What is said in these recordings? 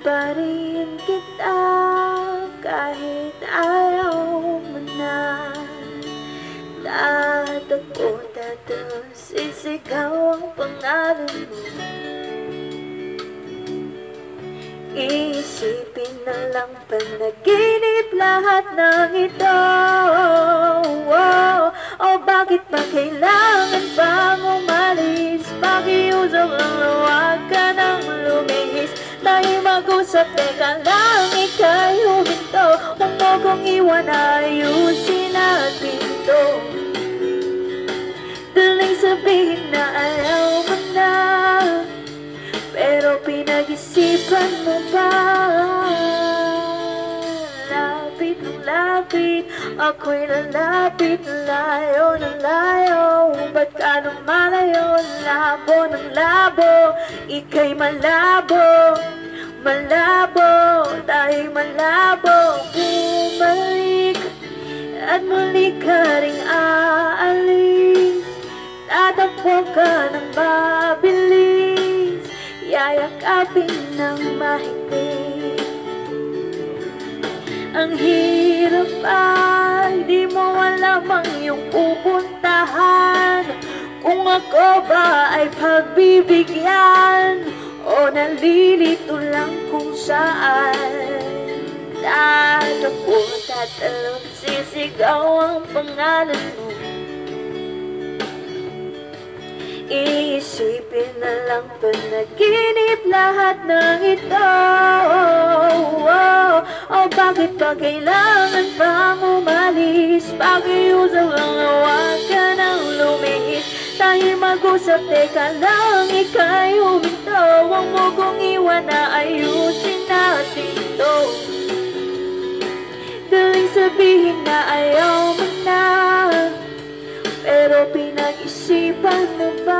pa rin kita kahit ayaw mo na. Tatakot at sisigaw ang pangalan mo. Iisipin na lang panaginip lahat ng ito. O bakit ba kailangan bang umalis? Pakiusap lang na huwag ka nang lumihis. Tayo mag-usap, teka lang, ika'y huminto. Huwag mo kong iwan, ayusin natin to. Daling sabihin na ayaw mo na, pero pinag-isipan mo ba? Lapit ng lapit, ako'y lalapit. Layo ng layo, ba't ka lumalayo? Labo ng labo, ika'y malabo. Malabo, tayo'y malabo. Bumalik at muli ka ring aalis. Tatakbo ka ng mabilis, yayakapin ng mahigpit. Ang hirap ay di mo alam ang iyong pupuntahan. Kung ako ba ay pagbibigyan o nalilito lang kung saan. Tatakbo, tatalon, sisigaw ang pangalan mo. Iisipin na lang panaginip lahat ng ito. O bakit ba kailangan pang umalis? Pakiusap lang na huwag ka nang lumihis. Tayo mag-usap, teka lang, ika'y huminto. Huwag mo kong iwan, na ayusin natin to. Daling sabihin na ayaw mo na, pero pinag-isipan mo ba?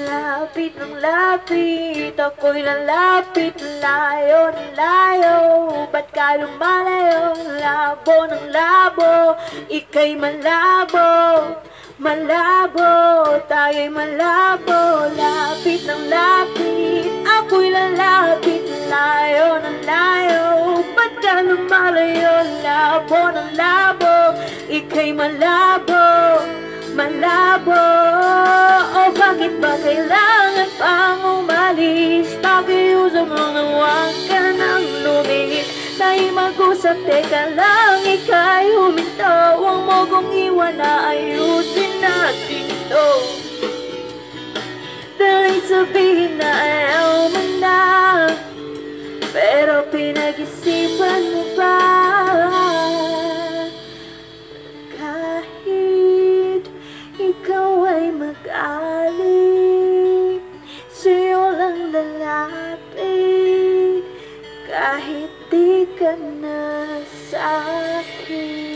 Lapit ng lapit, ako'y lalapit. Layo ng layo, ba't ka lumalayo? Labo ng labo, ika'y malabo. Malabo, tayo'y malabo. Lapit ng lapit, ako'y lalapit. Layo ng layo, ba't ka lumalayo? Labo ng labo, ika'y malabo. Malabo, o bakit ba kailangan pang umalis? Pakiusap mo na huwag ka nang lumihis. Tayo mag-usap, teka lang, ika'y huminto. Huwag mo kong iwan, na ayusin natin to. Daling sabihin na ayaw mo na, pero pinag-isipan mo ba? Kahit ikaw ay mag-alip, sa'yo lang lalapit. Kahit di ka na sa'kin.